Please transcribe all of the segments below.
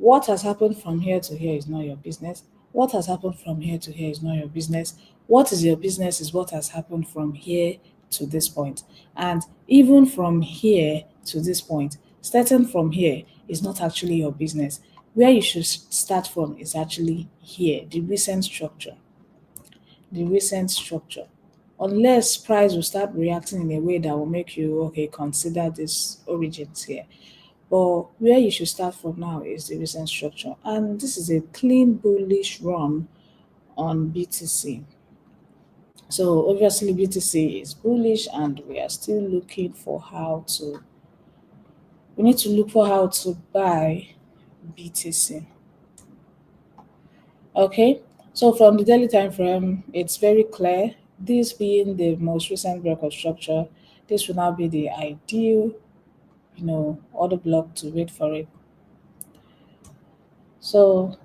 what has happened from here to here is not your business. What has happened from here to here is not your business. What is your business is what has happened from here to this point. And even from here to this point, starting from here is not actually your business. Where you should start from is actually here, the recent structure. The recent structure. Unless price will start reacting in a way that will make you, okay, consider this origins here. But where you should start from now is the recent structure. And this is a clean bullish run on BTC. So obviously BTC is bullish and we are still looking for we need to look for how to buy BTC. Okay, so from the daily time frame, it's very clear. This being the most recent record structure, this will now be the ideal, order block to wait for it. So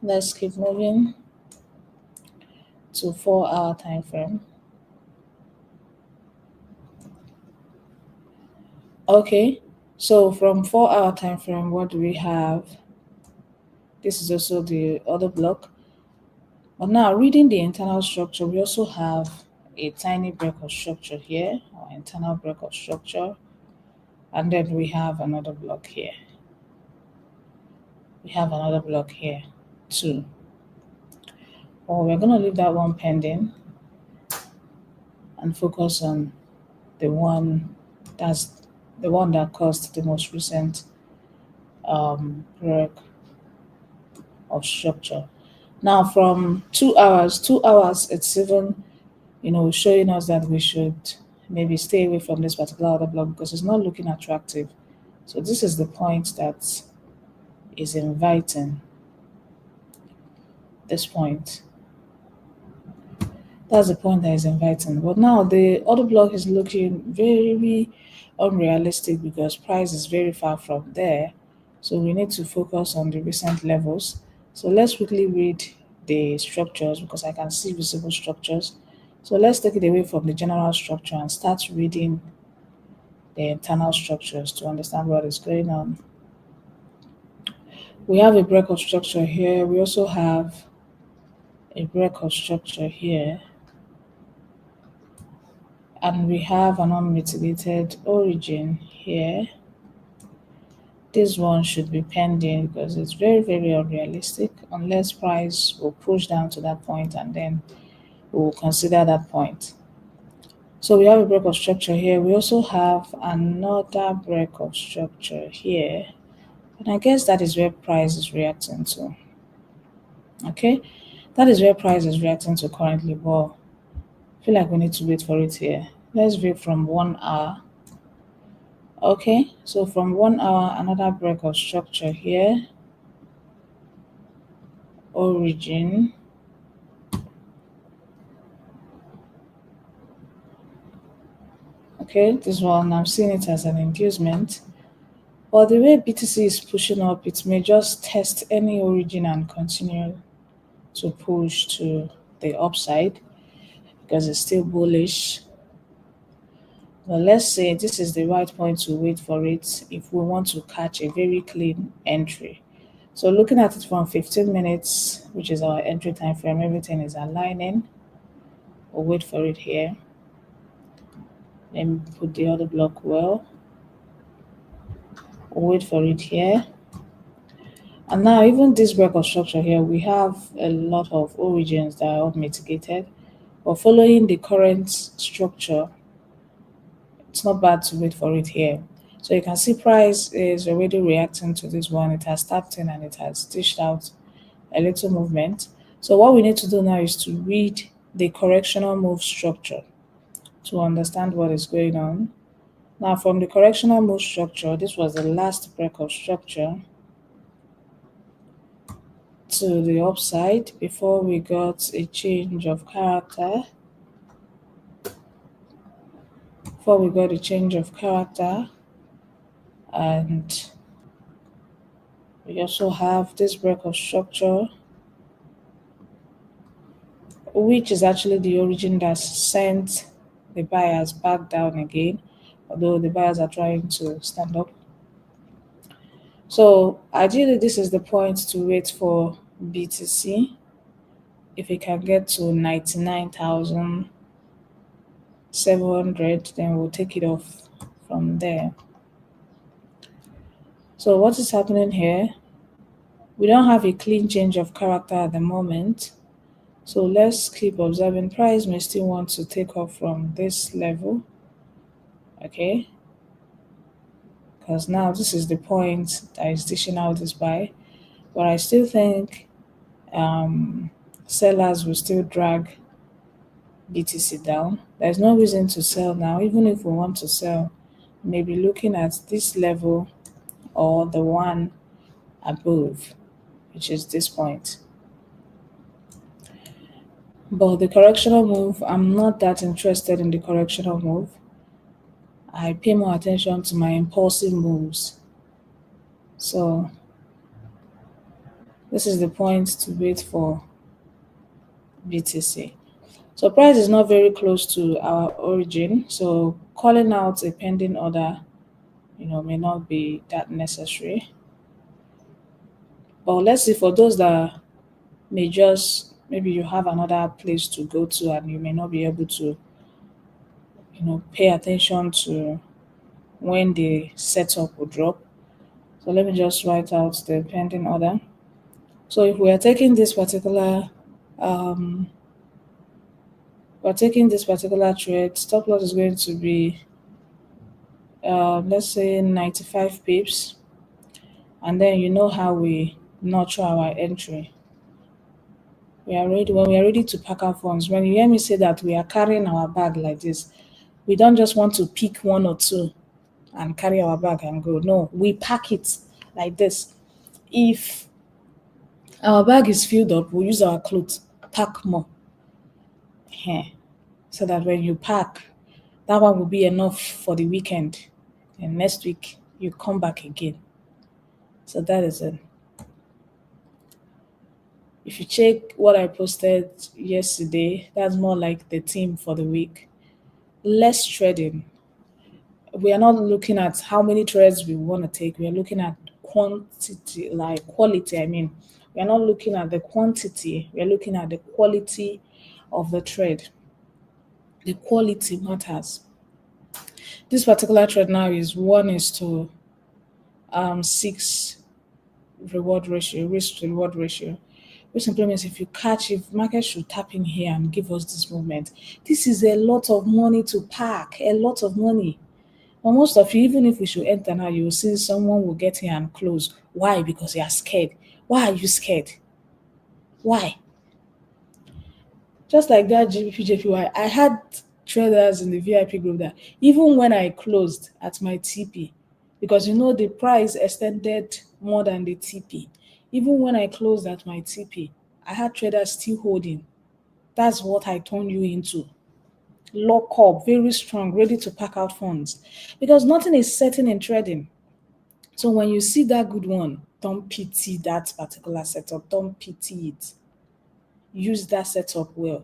let's keep moving to 4-hour time frame. Okay, so from 4-hour time frame, what do we have? This is also the other block. But now reading the internal structure, we also have a tiny break of structure here, or internal break of structure. And then we have another block here. We have another block here too. Well, we're going to leave that one pending and focus on the one that caused the most recent break of structure. Now from 2 hours, it's even showing us that we should maybe stay away from this particular other block because it's not looking attractive. So this is the point that is inviting. This point. That's the point that is inviting. But now the other block is looking very unrealistic because price is very far from there. So we need to focus on the recent levels. So let's quickly read the structures because I can see visible structures. So let's take it away from the general structure and start reading the internal structures to understand what is going on. We have a break of structure here. We also have a break of structure here. And we have an unmitigated origin here. This one should be pending because it's very unrealistic unless price will push down to that point and then we will consider that point. So we have a break of structure here. We also have another break of structure here. And I guess that is where price is reacting to. Okay, that is where price is reacting to currently. But I feel like we need to wait for it here. Let's view from 1 hour. Okay, so from 1 hour, another break of structure here. Origin. Okay, this one, I'm seeing it as an inducement. But the way BTC is pushing up, it may just test any origin and continue to push to the upside because it's still bullish. But let's say this is the right point to wait for it if we want to catch a very clean entry. So looking at it from 15 minutes, which is our entry time frame, everything is aligning. We'll wait for it here. Let me put the other block well. We'll wait for it here. And now even this break of structure here, we have a lot of origins that are mitigated. But following the current structure, it's not bad to wait for it here. So you can see price is already reacting to this one. It has tapped in and it has dished out a little movement. So what we need to do now is to read the correctional move structure to understand what is going on. Now from the correctional move structure, this was the last break of structure to the upside before we got a change of character. And we also have this break of structure, which is actually the origin that sent the buyers back down again, although the buyers are trying to stand up. So ideally, this is the point to wait for BTC. If it can get to 99,700, then we'll take it off from there. So what is happening here? We don't have a clean change of character at the moment. So let's keep observing. Price may still want to take off from this level. Okay. Because now this is the point that is dishing out this buy. But I still think sellers will still drag BTC down. There's no reason to sell now. Even if we want to sell, maybe looking at this level or the one above, which is this point. But the correctional move, I'm not that interested in the correctional move. I pay more attention to my impulsive moves. So this is the point to wait for BTC. So price is not very close to our origin. So calling out a pending order, may not be that necessary. But let's see, for those that may just, maybe you have another place to go to and you may not be able to, pay attention to when the setup will drop. So let me just write out the pending order. So if we are taking this particular um, trade, stop loss is going to be let's say 95 pips, and then you know how we nurture our entry. We are ready when we are ready to pack our funds. When you hear me say that we are carrying our bag like this, we don't just want to pick one or two and carry our bag and go. No, we pack it like this. If our bag is filled up, we'll use our clothes, pack more. So that when you pack, that one will be enough for the weekend. And next week, you come back again. So that is it. If you check what I posted yesterday, that's more like the theme for the week. Less trading. We are not looking at how many trades we want to take. We are looking at quantity, like quality. I mean, we are not looking at the quantity. We are looking at the quality of the trade. The quality matters. This particular trade now is 1:6 reward ratio, risk to reward ratio. Which simply means if market should tap in here and give us this movement, this is a lot of money to pack, a lot of money. But most of you, even if we should enter now, you will see someone will get here and close. Why? Because you are scared. Why are you scared? Why? Just like that GBP I had traders in the VIP group that even when I closed at my TP, because the price extended more than the TP. Even when I closed at my TP, I had traders still holding. That's what I turned you into. Lock up, very strong, ready to pack out funds. Because nothing is certain in trading. So when you see that good one, don't pity that particular setup. Don't pity it. Use that setup well,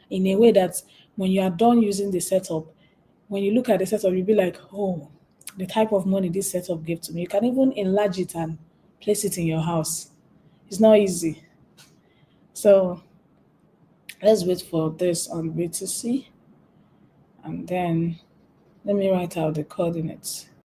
in a way that when you are done using the setup, when you look at the setup, you'll be like, oh, the type of money this setup gave to me. You can even enlarge it and place it in your house. It's not easy. So let's wait for this on BTC, and then let me write out the coordinates.